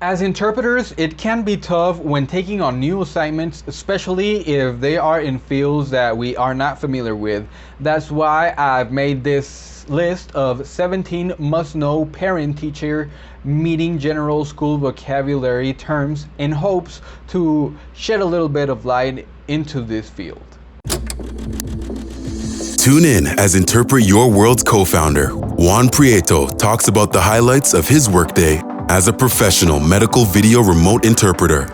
As interpreters, it can be tough when taking on new assignments, especially if they are in fields that we are not familiar with. That's why I've made this list of 17 must-know parent-teacher meeting general school vocabulary terms in hopes to shed a little bit of light into this field. Tune in as Interpret Your World's co-founder, Juan Prieto, talks about the highlights of his workday as a professional medical video remote interpreter.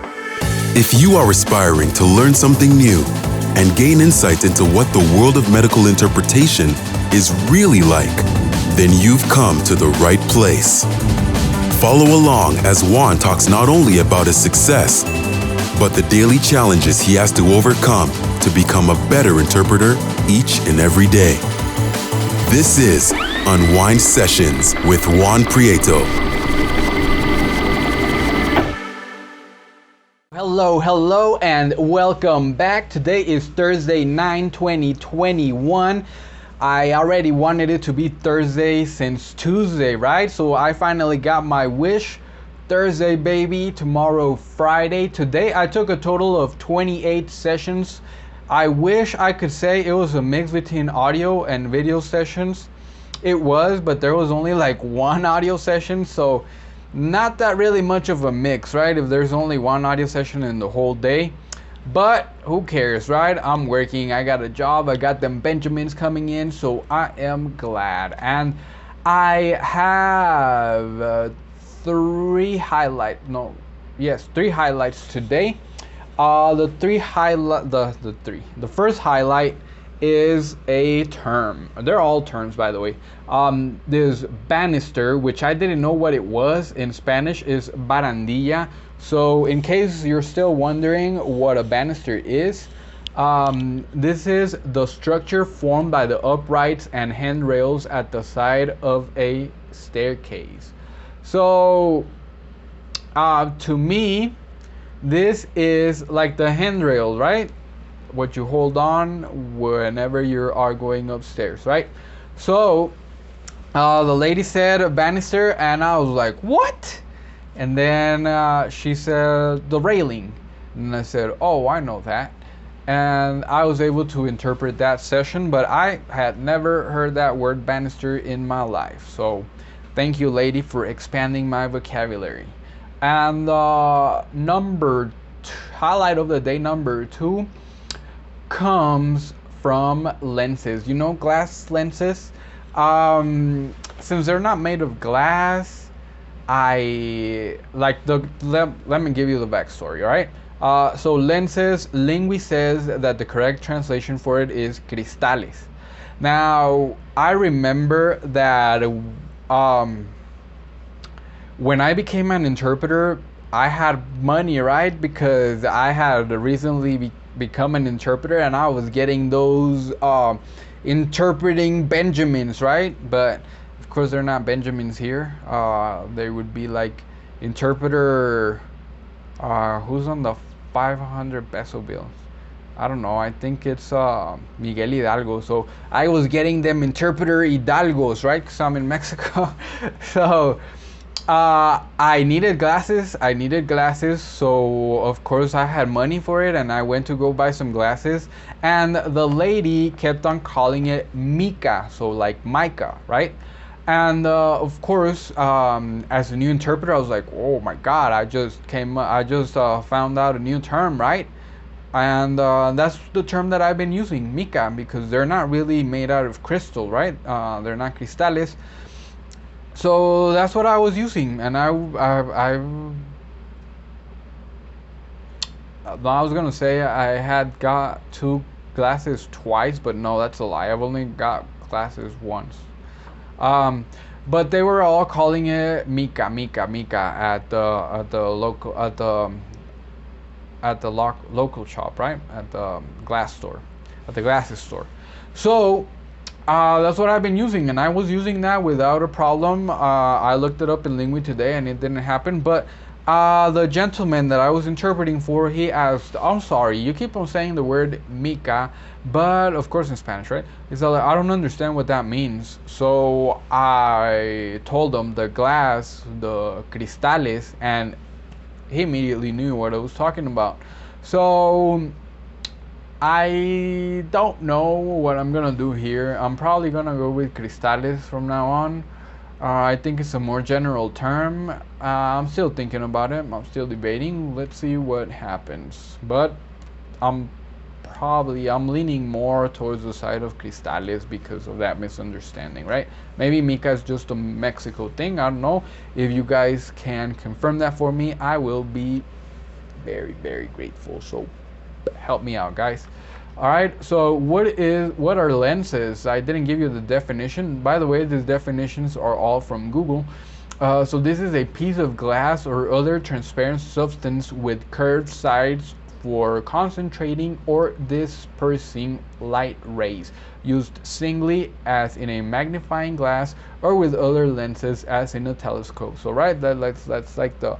If you are aspiring to learn something new and gain insight into what the world of medical interpretation is really like, then you've come to the right place. Follow along as Juan talks not only about his success, but the daily challenges he has to overcome to become a better interpreter each and every day. This is Unwind Sessions with Juan Prieto. Hello, and welcome back. Today is Thursday, 9/20/21. I already wanted it to be Thursday since Tuesday, right? So I finally got my wish. Thursday, baby. Tomorrow, Friday. Today, I took a total of 28 sessions. I wish I could say it was a mix between audio and video sessions. It was, but there was only like one audio session, so not that really much of a mix, right? If there's only one audio session in the whole day. But who cares, right? I'm working, I got a job, I got them Benjamins coming in, so I am glad. And I have three highlights today. The first highlight is a term. They're all terms, by the way. There's banister, which I didn't know what it was. In Spanish is barandilla. So in case you're still wondering what a banister is, this is the structure formed by the uprights and handrails at the side of a staircase. So to me, this is like the handrail, right? What you hold on whenever you are going upstairs, right? So the lady said a banister, and I was like, what? And then she said the railing, and I said, oh, I know that. And I was able to interpret that session, but I had never heard that word banister in my life. So thank you, lady, for expanding my vocabulary. And highlight of the day number 2 comes from lenses. You know, glass lenses. Since they're not made of glass, let me give you the backstory, all right? So lenses, Lingui says that the correct translation for it is cristales. Now, I remember that when I became an interpreter, I had money, right? Because I had recently become an interpreter, and I was getting those interpreting Benjamins, right? But of course they're not Benjamins here. They would be like interpreter who's on the 500 peso bills. I don't know, I think it's Miguel Hidalgo. So I was getting them interpreter Hidalgos, right? Because I'm in Mexico. So I needed glasses, so of course I had money for it, and I went to go buy some glasses, and the lady kept on calling it Mika, so like Micah, right? And of course, as a new interpreter, I was like, oh my god, I just found out a new term, right? And that's the term that I've been using, Mika, because they're not really made out of crystal, right? They're not cristales. So that's what I was using, and I was gonna say I had got 2 glasses twice, but no, that's a lie. I've only got glasses once. But they were all calling it Mika at the local shop, right? At the glasses store. So that's what I've been using, and I was using that without a problem. I looked it up in Lingui today, and it didn't happen. But the gentleman that I was interpreting for, he asked, I'm sorry, you keep on saying the word Mika, but of course in Spanish, right? He said, I don't understand what that means. So I told him the glass, the cristales, and he immediately knew what I was talking about. So I don't know what I'm gonna do here. I'm probably gonna go with cristales from now on. I think it's a more general term. I'm still thinking about it. I'm still debating. Let's see what happens. But I'm I'm leaning more towards the side of cristales because of that misunderstanding, right? Maybe Mika is just a Mexico thing. I don't know. If you guys can confirm that for me, I will be very, very grateful. So help me out, guys. All right, so what are lenses? I didn't give you the definition. By the way, these definitions are all from Google. So this is a piece of glass or other transparent substance with curved sides for concentrating or dispersing light rays, used singly as in a magnifying glass or with other lenses as in a telescope. So right, that's like the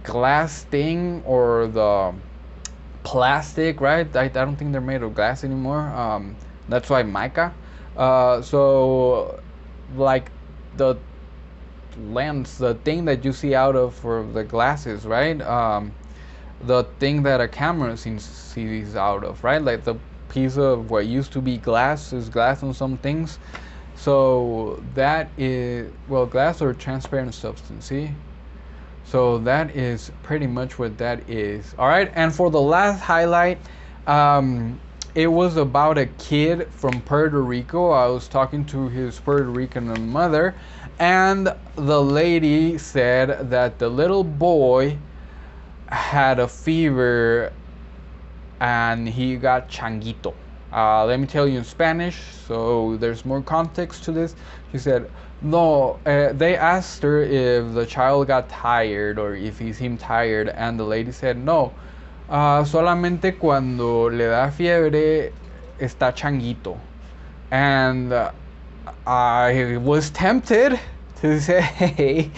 glass thing or the plastic, right? I don't think they're made of glass anymore. That's why mica. So like the lens, the thing that you see out of for the glasses, right? The thing that a camera sees out of, right? Like the piece of what used to be glass is glass on some things. So that is, well, glass or transparent substance, see? So that is pretty much what that is. All right, and for the last highlight, it was about a kid from Puerto Rico. I was talking to his Puerto Rican mother, and the lady said that the little boy had a fever and he got Changito. Let me tell you in Spanish, so there's more context to this. She said, no, they asked her if the child got tired or if he seemed tired, and the lady said, no, solamente cuando le da fiebre está Changito. And I was tempted to say, hey,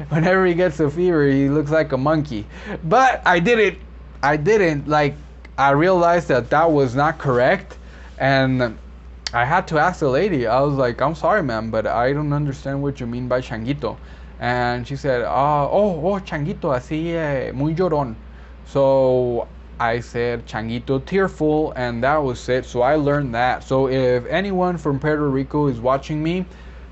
whenever he gets a fever, he looks like a monkey. But I didn't, like, I realized that was not correct, and I had to ask the lady. I was like, I'm sorry, ma'am, but I don't understand what you mean by Changito. And she said, Changito, así, muy llorón. So I said, Changito, tearful, and that was it. So I learned that. So if anyone from Puerto Rico is watching me,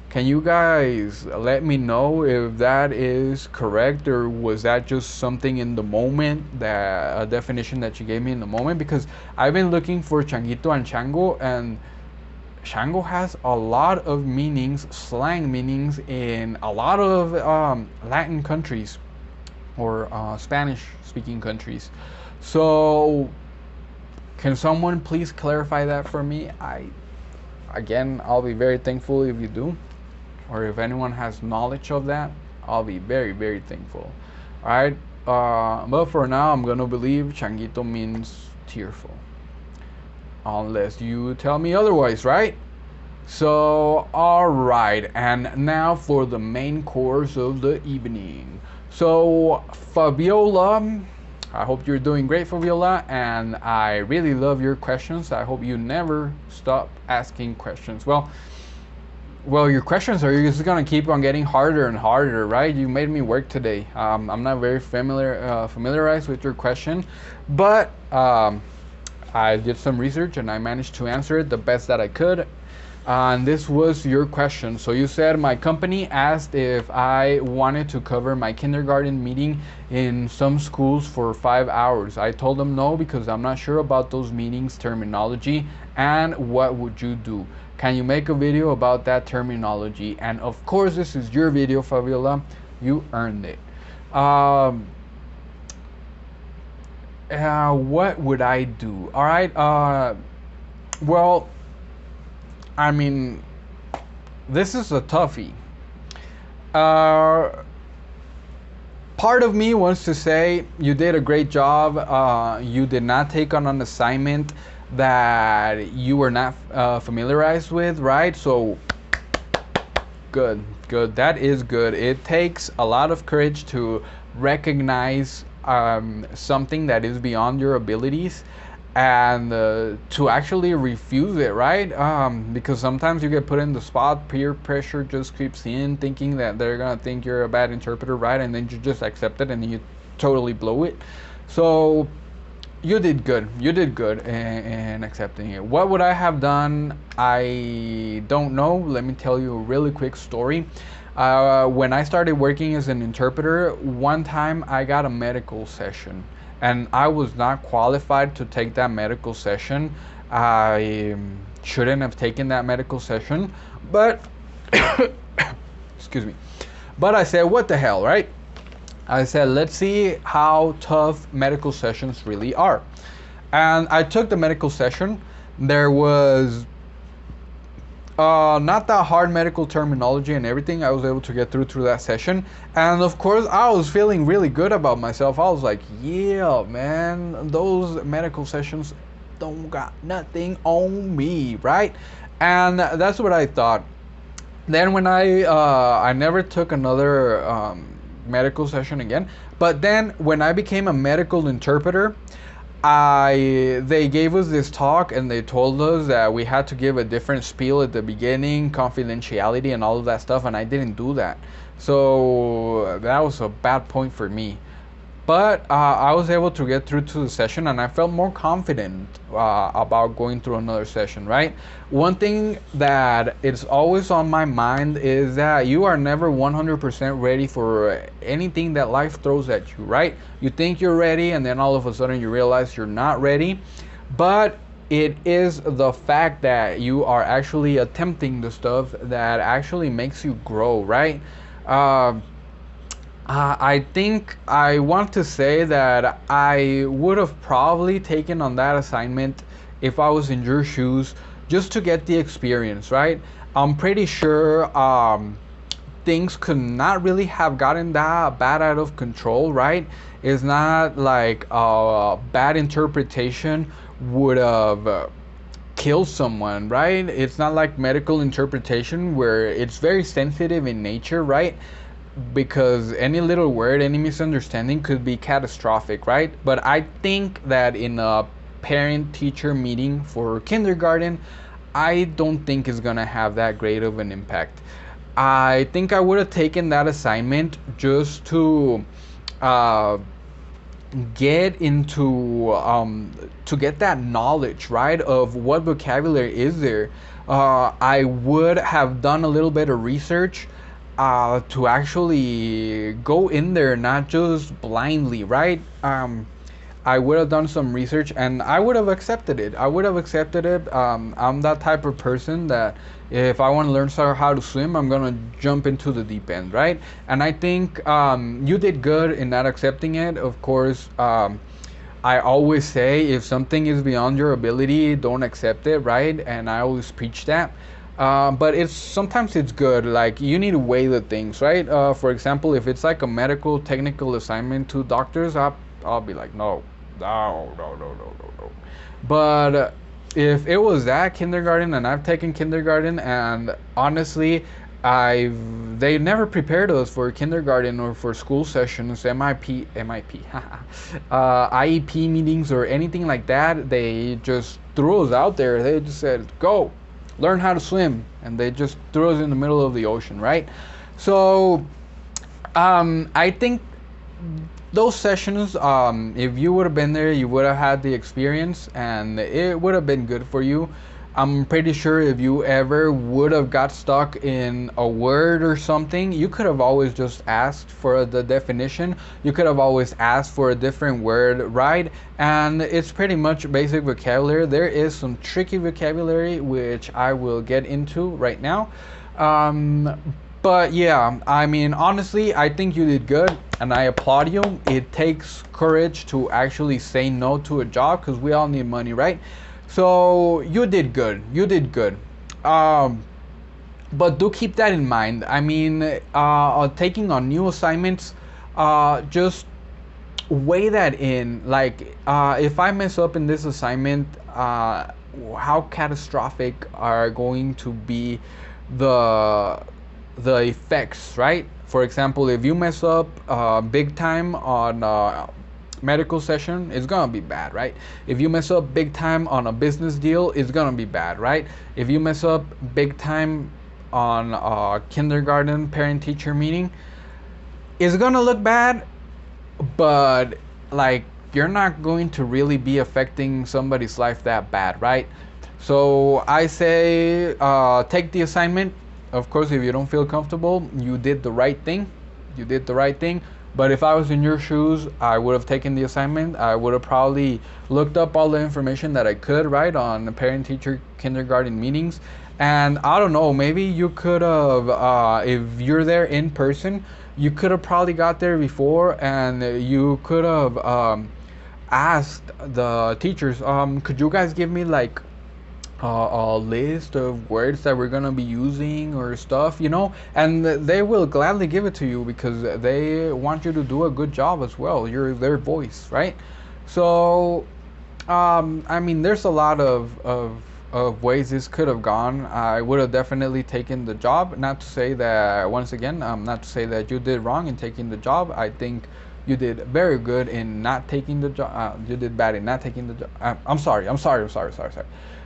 can you guys let me know if that is correct, or was that just something in the moment, that a definition that you gave me in the moment? Because I've been looking for Changito and Chango, and Chango has a lot of meanings, slang meanings, in a lot of Latin countries or Spanish-speaking countries. So, can someone please clarify that for me? I'll be very thankful if you do, or if anyone has knowledge of that, I'll be very, very thankful. All right, but for now, I'm gonna believe Changito means tearful, unless you tell me otherwise, right? So, all right, and now for the main course of the evening. So, Fabiola, I hope you're doing great, Fabiola, and I really love your questions. I hope you never stop asking questions. Well, your questions are just gonna keep on getting harder and harder, right? You made me work today. I'm not very familiarized with your question, but I did some research and I managed to answer it the best that I could. And this was your question. So you said, my company asked if I wanted to cover my kindergarten meeting in some schools for 5 hours. I told them no, because I'm not sure about those meetings terminology. And what would you do? Can you make a video about that terminology? And of course, this is your video, Fabiola. You earned it. What would I do? All right. Well, I mean, this is a toughie. Part of me wants to say you did a great job. You did not take on an assignment that you were not familiarized with, right? So good. That is good. It takes a lot of courage to recognize something that is beyond your abilities and to actually refuse it, right? Because sometimes you get put in the spot, peer pressure just creeps in, thinking that they're gonna think you're a bad interpreter, right? And then you just accept it and you totally blow it. So you did good. You did good in accepting it. What would I have done? I don't know. Let me tell you a really quick story. When I started working as an interpreter, one time I got a medical session and I was not qualified to take that medical session. I shouldn't have taken that medical session, but excuse me. But I said, what the hell, right? I said, let's see how tough medical sessions really are. And I took the medical session. There was not that hard medical terminology and everything. I was able to get through that session. And of course, I was feeling really good about myself. I was like, yeah, man, those medical sessions don't got nothing on me, right? And that's what I thought. Then when I never took another medical session again. But then when I became a medical interpreter, they gave us this talk and they told us that we had to give a different spiel at the beginning, confidentiality and all of that stuff, and I didn't do that. So that was a bad point for me. But I was able to get through to the session and I felt more confident about going through another session, right? One thing that is always on my mind is that you are never 100% ready for anything that life throws at you, right? You think you're ready and then all of a sudden you realize you're not ready. But it is the fact that you are actually attempting the stuff that actually makes you grow, right? I think I want to say that I would have probably taken on that assignment if I was in your shoes just to get the experience, right? I'm pretty sure things could not really have gotten that bad out of control, right? It's not like a bad interpretation would have killed someone, right? It's not like medical interpretation where it's very sensitive in nature, right? Because any little word, any misunderstanding could be catastrophic, right? But I think that in a parent teacher meeting for kindergarten, I don't think it's gonna have that great of an impact. I think I would have taken that assignment just to get into to get that knowledge, right, of what vocabulary is there. I would have done a little bit of research to actually go in there, not just blindly, right? I would have done some research and I would have accepted it. I would have accepted it. I'm that type of person that if I want to learn how to swim, I'm gonna jump into the deep end, right? And I think you did good in not accepting it. Of course, I always say if something is beyond your ability, don't accept it, right? And I always preach that. But sometimes it's good. Like you need to weigh the things, right? For example, if it's like a medical technical assignment to doctors, I'll be like, no, no, no, no, no, no, no. But if it was that kindergarten, and I've taken kindergarten, and honestly, they never prepared us for kindergarten or for school sessions, IEP meetings or anything like that. They just threw us out there. They just said, go, learn how to swim, and they just threw us in the middle of the ocean, right? So I think those sessions, if you would have been there, you would have had the experience and it would have been good for you. I'm pretty sure if you ever would have got stuck in a word or something, you could have always just asked for the definition. You could have always asked for a different word, right? And it's pretty much basic vocabulary. There is some tricky vocabulary which I will get into right now. But yeah, I mean, honestly, I think you did good and I applaud you. It takes courage to actually say no to a job because we all need money, right? So you did good. You did good. But do keep that in mind. I mean, taking on new assignments, just weigh that in. Like, if I mess up in this assignment, how catastrophic are going to be the effects, right? For example, if you mess up big time on medical session, it's gonna be bad, right? If you mess up big time on a business deal, it's gonna be bad, right? If you mess up big time on a kindergarten parent teacher meeting, it's gonna look bad, but like you're not going to really be affecting somebody's life that bad, right? So I say take the assignment. Of course, if you don't feel comfortable, you did the right thing. You did the right thing. But if I was in your shoes, I would have taken the assignment. I would have probably looked up all the information that I could, right, on the parent teacher kindergarten meetings. And I don't know, maybe you could have, if you're there in person, you could have probably got there before, and you could have asked the teachers, could you guys give me like a list of words that we're gonna be using or stuff, and they will gladly give it to you because they want you to do a good job as well. You're their voice, right? So, I mean, there's a lot of ways this could have gone. I would have definitely taken the job. Not to say that, once again, not to say that you did wrong in taking the job. I think you did very good in not taking the job. You did bad in not taking the job. I'm sorry.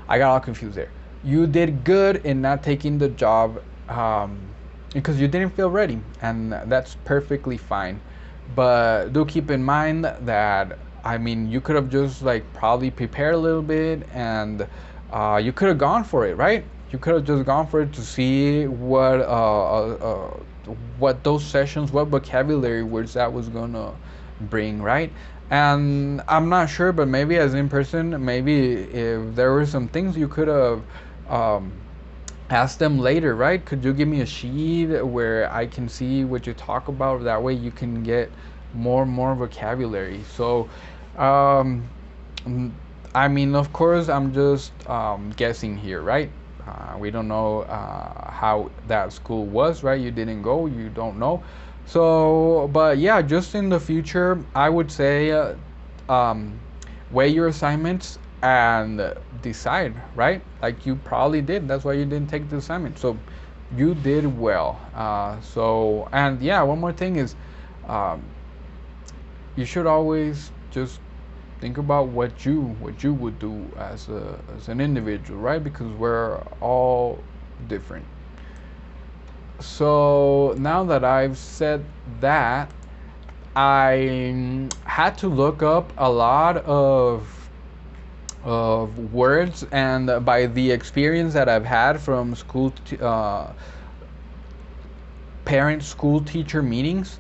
I got all confused there. You did good in not taking the job because you didn't feel ready, and that's perfectly fine. But do keep in mind that, I mean, you could have just like probably prepared a little bit, and you could have gone for it, right? You could have just gone for it to see what those sessions, what vocabulary words that was gonna bring, right? And I'm not sure, but maybe as in person, maybe if there were some things you could have asked them later, right? Could you give me a sheet where I can see what you talk about? That way you can get more vocabulary. So, I mean, of course, I'm just guessing here, right? We don't know how that school was, right? You didn't go, you don't know. So, but yeah, just in the future, I would say weigh your assignments and decide, right? Like you probably did. That's why you didn't take the assignment. So you did well. So, and yeah, one more thing is you should always just think about what you would do as an individual, right? Because we're all different. So now that I've said that, I had to look up a lot of words, and by the experience that I've had from parent school teacher meetings,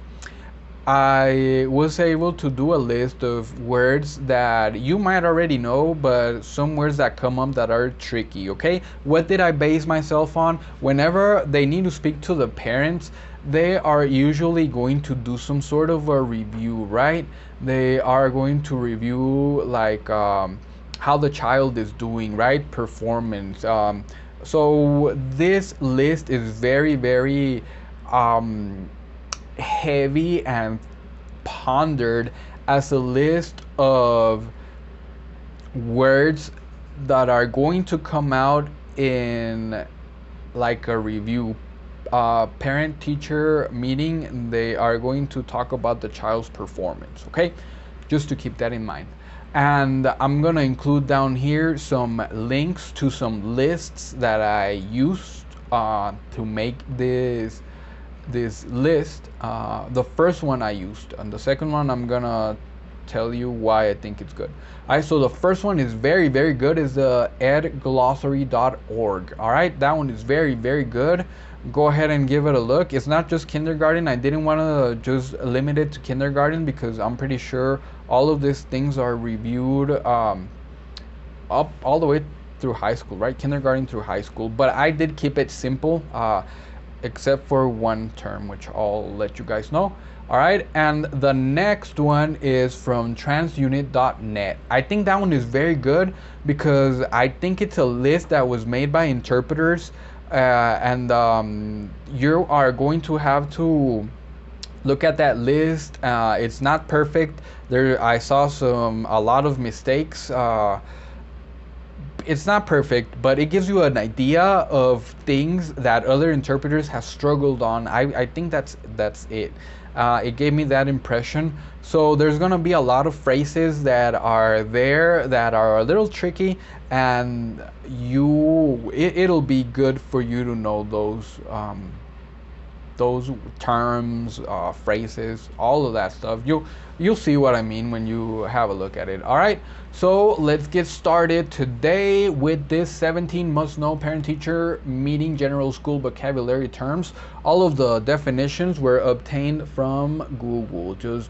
I was able to do a list of words that you might already know, but some words that come up that are tricky, okay? What did I base myself on? Whenever they need to speak to the parents, they are usually going to do some sort of a review, right? They are going to review like how the child is doing, right? Performance. So this list is very, very heavy and pondered as a list of words that are going to come out in like a review parent teacher meeting. They are going to talk about the child's performance, okay? Just to keep that in mind. And I'm gonna include down here some links to some lists that I used to make this list. The first one I used, and the second one I'm gonna tell you why I think it's good. Alright, so the first one is very, very good, is the edglossary.org. Alright, that one is very, very good. Go ahead and give it a look. It's not just kindergarten. I didn't want to just limit it to kindergarten because I'm pretty sure all of these things are reviewed up all the way through high school, right? Kindergarten through high school. But I did keep it simple, except for one term, which I'll let you guys know. All right, and the next one is from transunit.net. I think that one is very good because I think it's a list that was made by interpreters, and you are going to have to look at that list. It's not perfect. I saw a lot of mistakes. It's not perfect, but it gives you an idea of things that other interpreters have struggled on. I think that's it. It gave me that impression. So there's gonna be a lot of phrases that are there that are a little tricky, and it'll be good for you to know those terms, phrases, all of that stuff. You'll see what I mean when you have a look at it. All right, so let's get started today with this 17 must-know parent-teacher meeting general school vocabulary terms. All of the definitions were obtained from Google. Just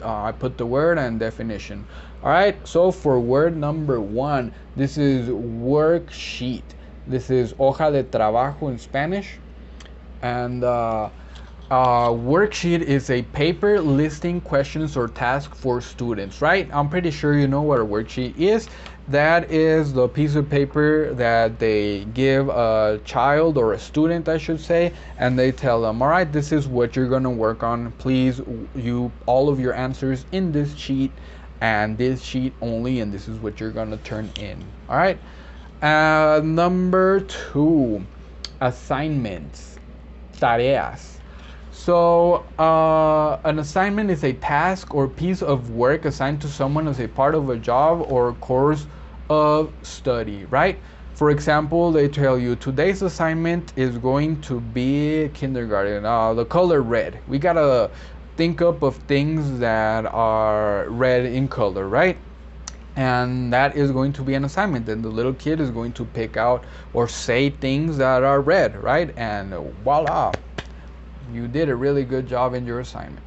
I put the word and definition. All right, so for word number 1, this is worksheet. This is hoja de trabajo in Spanish. And worksheet is a paper listing questions or tasks for students, right? I'm pretty sure you know what a worksheet is. That is the piece of paper that they give a child, or a student I should say, and they tell them, all right, this is what you're gonna work on. Please, all of your answers in this sheet and this sheet only, and this is what you're gonna turn in. All right. Number 2, assignments. Tareas. So an assignment is a task or piece of work assigned to someone as a part of a job or course of study, right? For example, they tell you today's assignment is going to be kindergarten, the color red. We gotta think up of things that are red in color, right? And that is going to be an assignment. Then the little kid is going to pick out or say things that are red, right? And voila, you did a really good job in your assignment.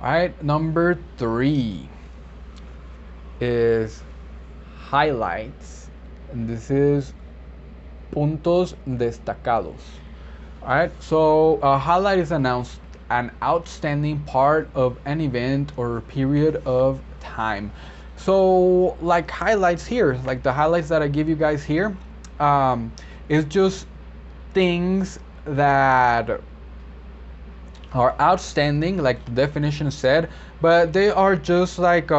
All right, number 3 is highlights, and this is puntos destacados. All right, so a highlight is an outstanding part of an event or period of time. So like highlights here, like the highlights that I give you guys here, is just things that are outstanding, like the definition said, but they are just like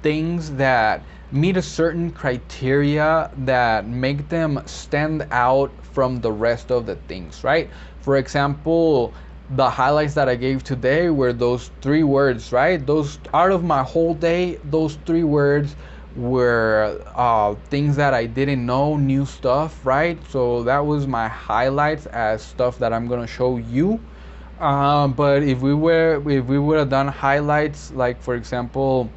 things that meet a certain criteria that make them stand out from the rest of the things, right? For example, the highlights that I gave today were those 3 words, right? Those, out of my whole day, those 3 words were things that I didn't know, new stuff, right? So that was my highlights as stuff that I'm gonna show you. But if we would have done highlights, like for example,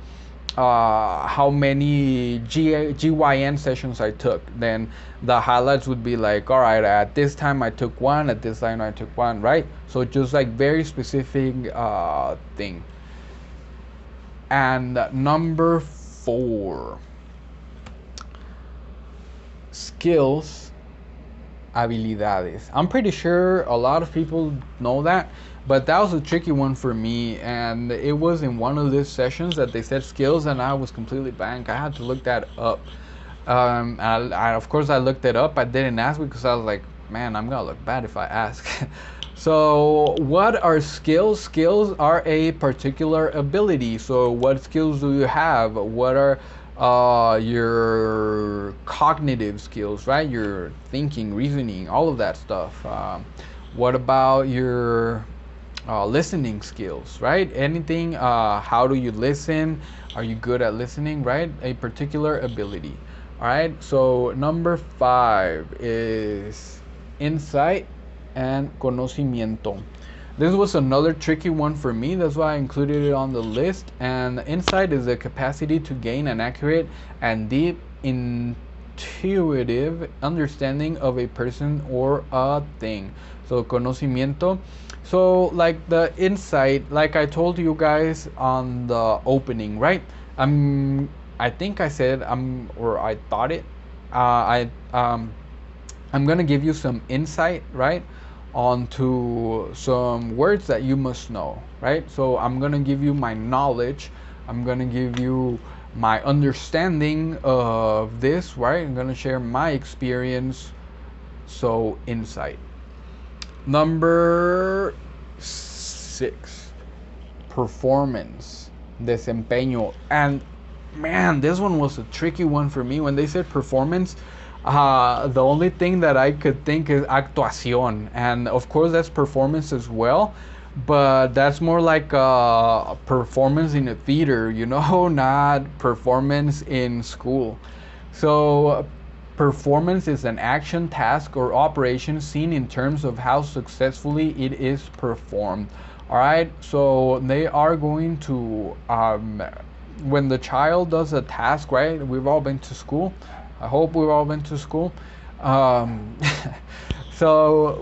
how many GYN sessions I took, then the highlights would be like, all right, at this time I took 1, at this time I took 1, right? So just like very specific thing. And number 4, skills, habilidades. I'm pretty sure a lot of people know that, but that was a tricky one for me, and it was in one of these sessions that they said skills, and I was completely blank. I had to look that up. Of course I looked it up. I didn't ask because I was like, man, I'm gonna look bad if I ask. So what are skills? Skills are a particular ability. So what skills do you have? What are your cognitive skills, right? Your thinking, reasoning, all of that stuff. What about your listening skills, right? Anything, how do you listen? Are you good at listening, right? A particular ability. All right, so number 5 is insight and conocimiento. This was another tricky one for me. That's why I included it on the list. And insight is the capacity to gain an accurate and deep intuitive understanding of a person or a thing. So conocimiento. So like the insight, like I told you guys on the opening, right? I think I said or I thought it. I'm gonna give you some insight, right, onto some words that you must know, right? So I'm gonna give you my knowledge. I'm gonna give you my understanding of this, right? I'm gonna share my experience. So insight. Number 6, performance, desempeño. And man, this one was a tricky one for me. When they said performance, the only thing that I could think is actuación, and of course that's performance as well, but that's more like a performance in a theater, not performance in school. So, performance is an action, task, or operation seen in terms of how successfully it is performed. All right, so they are going to, when the child does a task, right? We've all been to school. I hope we've all been to school. Um, so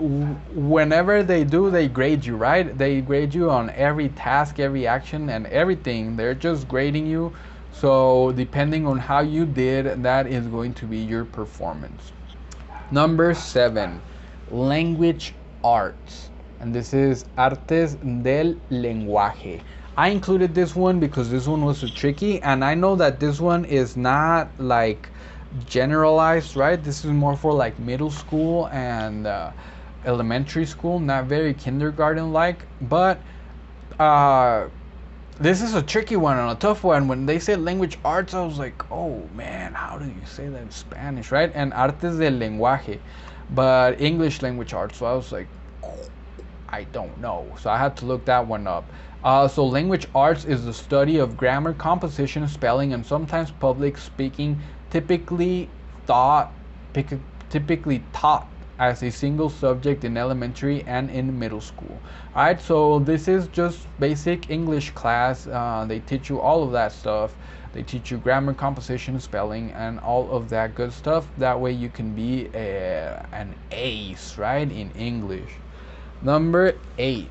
whenever they do, they grade you, right? They grade you on every task, every action, and everything. They're just grading you. So depending on how you did, that is going to be your performance. Number 7, language arts. And this is artes del lenguaje. I included this one because this one was tricky, and I know that this one is not like generalized, right? This is more for like middle school and elementary school, not very kindergarten like. But uh, this is a tricky one and a tough one. When they said language arts, I was like, oh man, how do you say that in Spanish, right? And artes del lenguaje, but English language arts. So I was like, I don't know. So I had to look that one up. So language arts is the study of grammar, composition, spelling, and sometimes public speaking, typically thought, typically taught as a single subject in elementary and in middle school. All right, so this is just basic English class. They teach you all of that stuff. They teach you grammar, composition, spelling, and all of that good stuff. That way you can be an ace, right, in English. Number 8,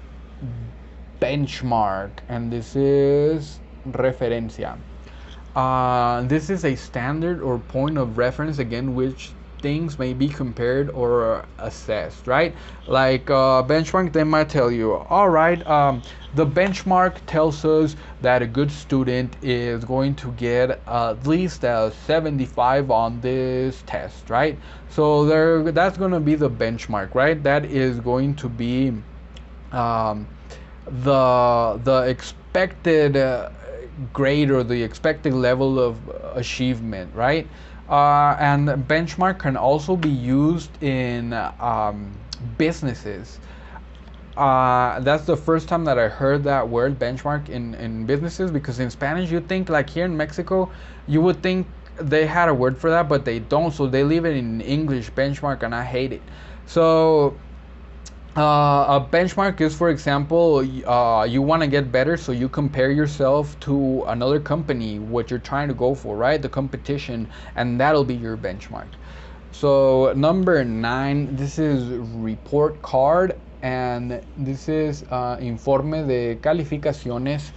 benchmark, and this is referencia. This is a standard or point of reference against which things may be compared or assessed, right? Like benchmark, they might tell you, all right, the benchmark tells us that a good student is going to get at least a 75 on this test, right? So that's going to be the benchmark, right? That is going to be the expected grade or the expected level of achievement, right? And benchmark can also be used in businesses. That's the first time that I heard that word benchmark in businesses, because in Spanish you think, like here in Mexico, you would think they had a word for that, but they don't. So they leave it in English, benchmark, and I hate it. So a benchmark is, for example, you want to get better, so you compare yourself to another company, what you're trying to go for, right? The competition, and that'll be your benchmark. So number 9, this is report card, and this is informe de calificaciones.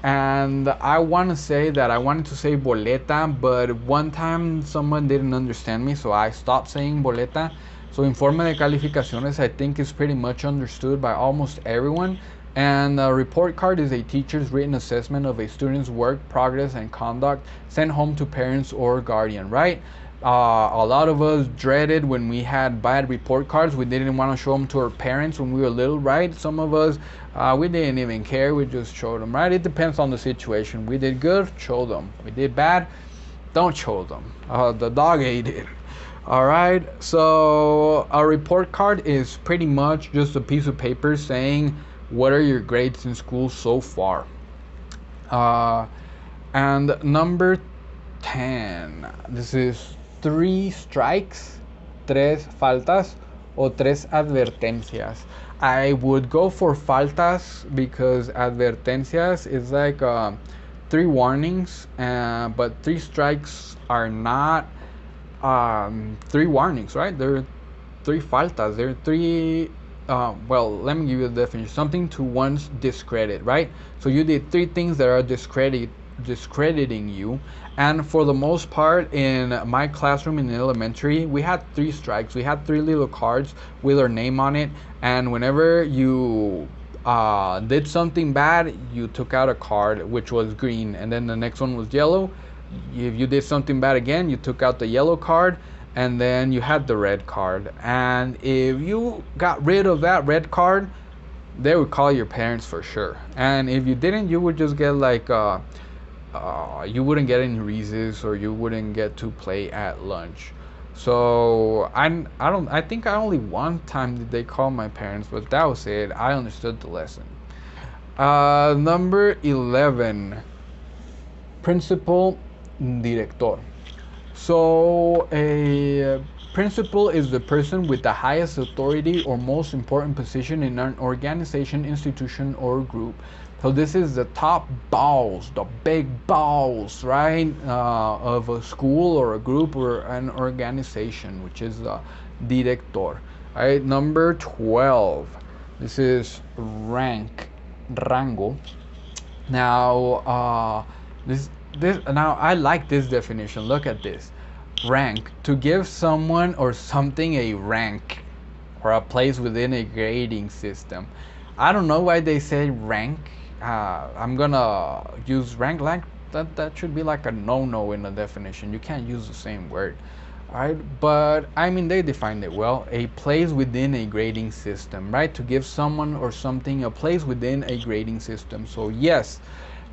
And I want to say that I wanted to say boleta, but one time someone didn't understand me, so I stopped saying boleta. So informe de calificaciones, I think, is pretty much understood by almost everyone. And a report card is a teacher's written assessment of a student's work, progress, and conduct sent home to parents or guardian, right? A lot of us dreaded when we had bad report cards. We didn't want to show them to our parents when we were little, right? Some of us, we didn't even care. We just showed them, right? It depends on the situation. We did good, show them. We did bad, don't show them. The dog ate it. All right, so a report card is pretty much just a piece of paper saying what are your grades in school so far. And number 10, this is 3 strikes, 3 faltas, o 3 advertencias. I would go for faltas because advertencias is like 3 warnings, but 3 strikes are not 3 warnings, right? There are 3 faltas. There are 3. Well, let me give you the definition. Something to one's discredit, right? So you did 3 things that are discrediting you. And for the most part, in my classroom in elementary, we had 3 strikes. We had 3 little cards with our name on it. And whenever you did something bad, you took out a card which was green, and then the next one was yellow. If you did something bad again, you took out the yellow card, and then you had the red card. And if you got rid of that red card, they would call your parents for sure. And if you didn't, you would just get like you wouldn't get any recess, or you wouldn't get to play at lunch. So I think I only one time did they call my parents, but that was it. I understood the lesson. Number 11, principal director. So a principal is the person with the highest authority or most important position in an organization, institution, or group. So this is the top boss, the big boss, right, of a school or a group or an organization, which is the director. All right, number 12. This is rango. Now, now I like this definition. Look at this. Rank, to give someone or something a rank or a place within a grading system. I don't know why they say rank. I'm gonna use rank like that should be like a no-no in the definition. You can't use the same word. Alright, but I mean they defined it well. A place within a grading system, right? To give someone or something a place within a grading system. So yes,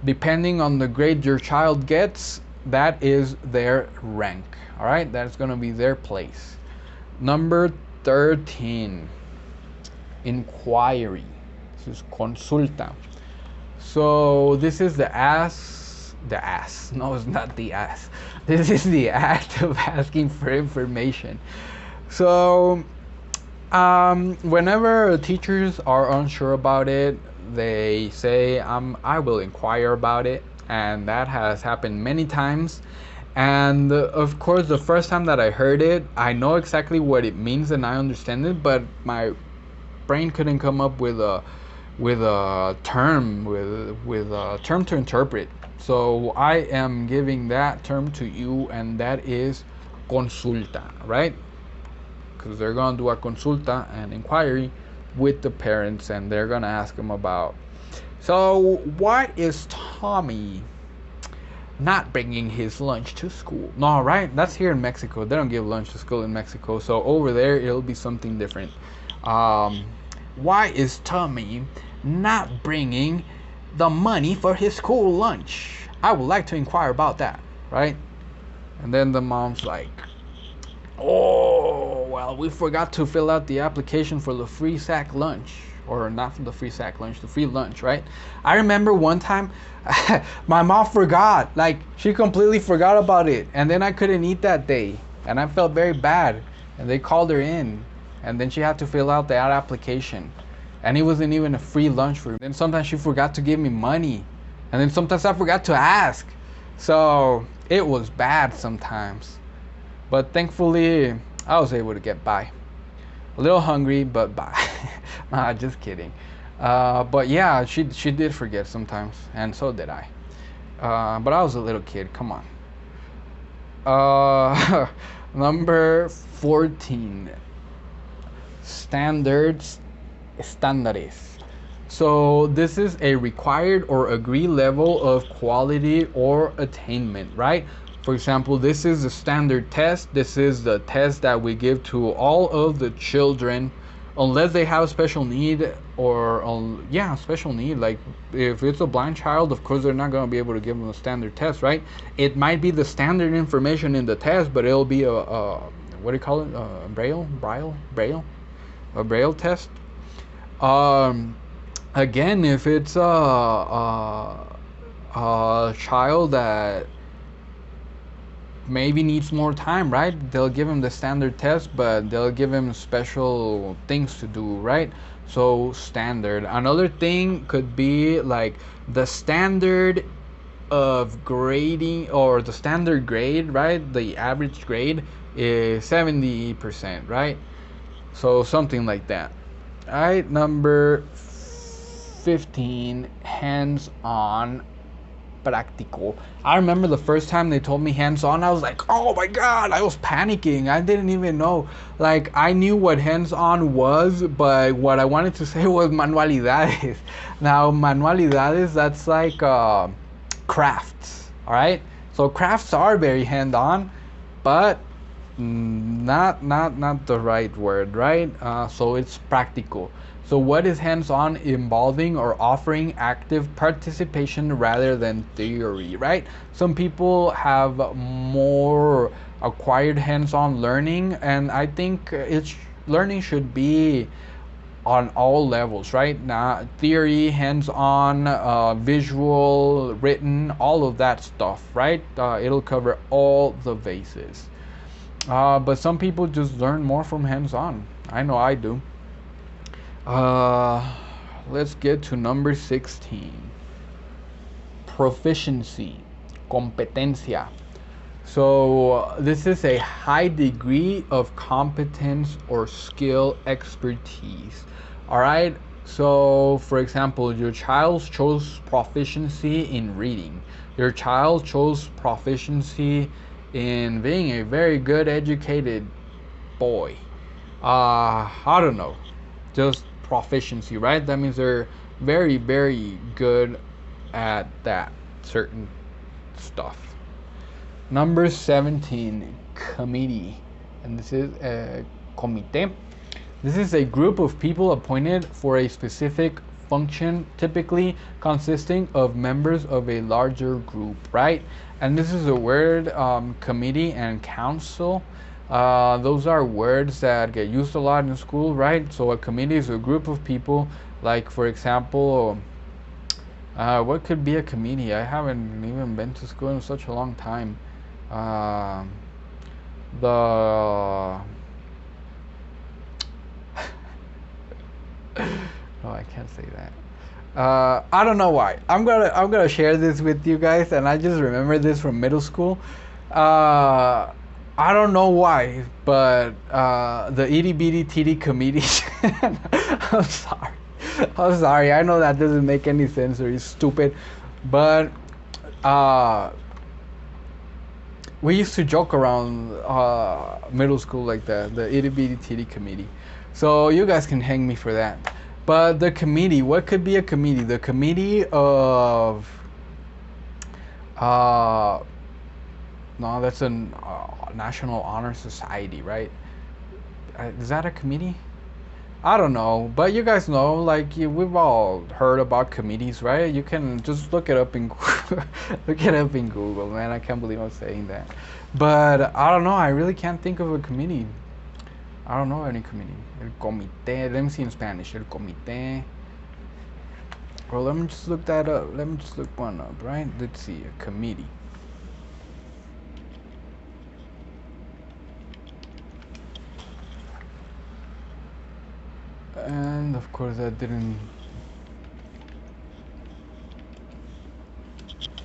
depending on the grade your child gets, that is their rank. All right, that's going to be their place. Number 13, inquiry. This is consulta. So this is the ass. No, it's not the ass. This is the act of asking for information. So whenever teachers are unsure about it, they say, I will inquire about it. And that has happened many times. And of course, the first time that I heard it, I know exactly what it means and I understand it, but my brain couldn't come up with a term to interpret. So I am giving that term to you, and that is consulta, right? Because they're gonna do a consulta, an inquiry, with the parents, and they're gonna ask them about, so why is Tommy not bringing his lunch to school? No, right? That's here in Mexico. They don't give lunch to school in Mexico. So over there, it'll be something different. Why is Tommy not bringing the money for his school lunch? I would like to inquire about that, right? And then the mom's like, oh, well, we forgot to fill out the application for the free sack lunch. Or not for the free sack lunch, the free lunch, right? I remember one time my mom forgot, like she completely forgot about it, and then I couldn't eat that day, and I felt very bad, and they called her in, and then she had to fill out that application, and it wasn't even a free lunch for her. Then sometimes she forgot to give me money, and then sometimes I forgot to ask, so it was bad sometimes, but thankfully I was able to get by. A little hungry, but bye. Nah, just kidding. But yeah, she did forget sometimes, and so did I. But I was a little kid. Come on. Number 14. Standards. Estándares. So this is a required or agreed level of quality or attainment, right? For example, this is the standard test. This is the test that we give to all of the children, unless they have special need or special need. Like if it's a blind child, of course they're not going to be able to give them a standard test, right? It might be the standard information in the test, but it'll be a what do you call it? A braille test. Again, if it's a child that maybe needs more time, right? They'll give him the standard test, but they'll give him special things to do, right? So standard. Another thing could be like the standard of grading, or the standard grade, right? The average grade is 70%, right? So something like that. All right, number 15, hands-on practical. I remember the first time they told me hands-on, I was like, oh my god, I was panicking. I didn't even know. Like, I knew what hands-on was, but what I wanted to say was manualidades. Now, manualidades, that's like crafts, all right? So crafts are very hand-on, but not the right word, right? So it's practical. So what is hands-on? Involving or offering active participation rather than theory, right? Some people have more acquired hands-on learning, and I think learning should be on all levels, right? Now, theory, hands-on, visual, written, all of that stuff, right? It'll cover all the bases. But some people just learn more from hands-on. I know I do. Let's get to number 16. Proficiency, competencia. So this is a high degree of competence or skill expertise. All right. So for example, your child chose proficiency in reading. Your child chose proficiency in being a very good educated boy. I don't know. Just proficiency, right? That means they're very, very good at that certain stuff. Number 17, committee. And this is a comité. This is a group of people appointed for a specific function, typically consisting of members of a larger group, right? And this is a word, committee and council. Those are words that get used a lot in school, right? So a committee is a group of people, like for example, what could be a committee? I haven't even been to school in such a long time. Oh, I can't say that. I don't know why. I'm gonna share this with you guys, and I just remember this from middle school. I don't know why, but the itty bitty titty committee. I'm sorry. I'm sorry. I know that doesn't make any sense or is stupid, but we used to joke around middle school like that, the itty bitty titty committee. So you guys can hang me for that. But the committee, what could be a committee? The committee of no, that's a National Honor Society, right? Is that a committee? I don't know, but you guys know, like we've all heard about committees, right? You can just look it up in look it up in Google, man. I can't believe I'm saying that, but I don't know. I really can't think of a committee. I don't know any committee. El comité. Let me see in Spanish. El comité. Well, let me just look that up. Let me just look one up, right? Let's see. A committee. And of course that didn't.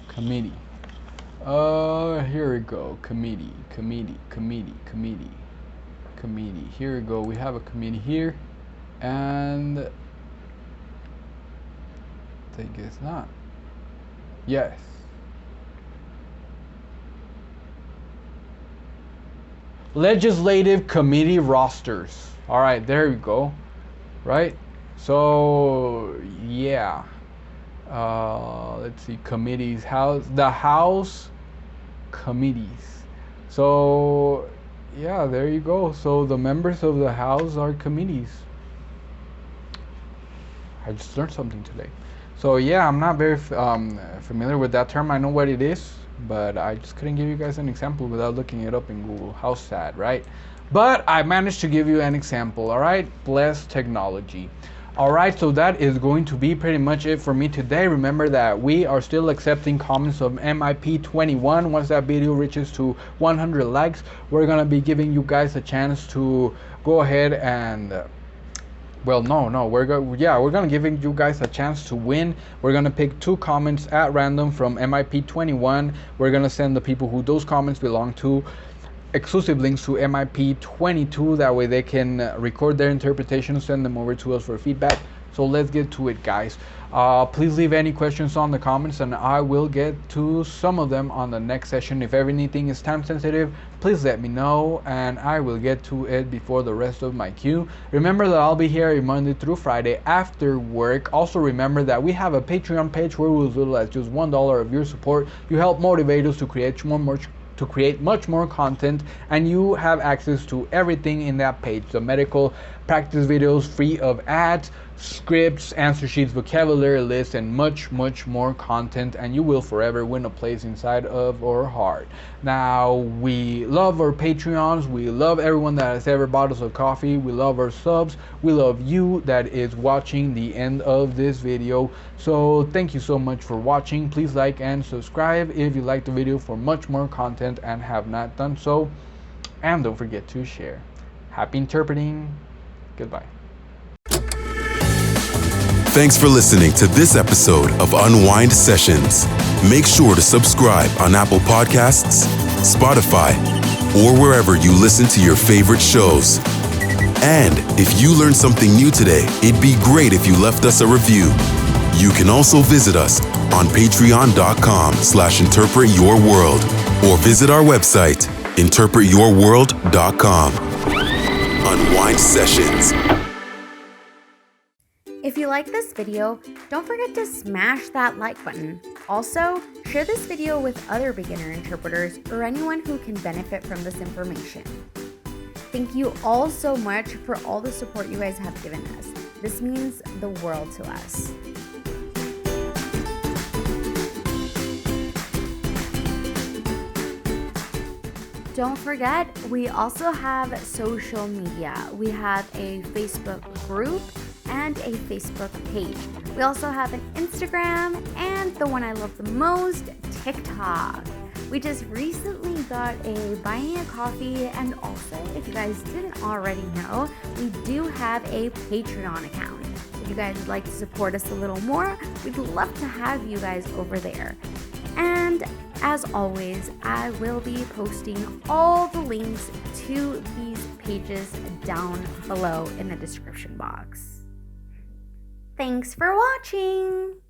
Committee. Here we go. Committee. Here we go. We have a committee here, and I think it's not. Yes. Legislative committee rosters. All right, there we go. Right. So yeah. Let's see. Committees. The House committees. So yeah, there you go. So the members of the House are committees. I just learned something today. So yeah, I'm not very familiar with that term. I know what it is, but I just couldn't give you guys an example without looking it up in Google. How sad, right? But I managed to give you an example. All right, bless technology. All right, so that is going to be pretty much it for me today. Remember that we are still accepting comments of MIP 21. Once that video reaches to 100 likes, we're gonna be giving you guys a chance to go ahead and we're gonna giving you guys a chance to win. We're gonna pick 2 comments at random from MIP 21. We're gonna send the people who those comments belong to exclusive links to MIP 22. That way they can record their interpretation, send them over to us for feedback. So let's get to it, guys. Please leave any questions on the comments, and I will get to some of them on the next session. If anything is time sensitive, please let me know, and I will get to it before the rest of my queue. Remember that I'll be here every Monday through Friday after work. Also remember that we have a Patreon page where with as little as just $1 of your support, you help motivate us to create much more content, and you have access to everything in that page: the medical practice videos free of ads, scripts, answer sheets, vocabulary lists, and much more content, and you will forever win a place inside of our heart. Now, we love our Patreons, we love everyone that has ever bought us a coffee, we love our subs, we love you that is watching the end of this video. So thank you so much for watching. Please like and subscribe if you liked the video for much more content and have not done so, and don't forget to share. Happy interpreting. Goodbye. Thanks for listening to this episode of Unwind Sessions. Make sure to subscribe on Apple Podcasts, Spotify, or wherever you listen to your favorite shows. And if you learned something new today, it'd be great if you left us a review. You can also visit us on patreon.com/interpretyourworld or visit our website, interpretyourworld.com. Unwind Sessions. If you like this video, don't forget to smash that like button. Also, share this video with other beginner interpreters or anyone who can benefit from this information. Thank you all so much for all the support you guys have given us. This means the world to us. Don't forget, we also have social media. We have a Facebook group and a Facebook page. We also have an Instagram and the one I love the most, TikTok. We just recently got a Buy Me a Coffee, and also, if you guys didn't already know, we do have a Patreon account. If you guys would like to support us a little more, we'd love to have you guys over there. And as always, I will be posting all the links to these pages down below in the description box. Thanks for watching!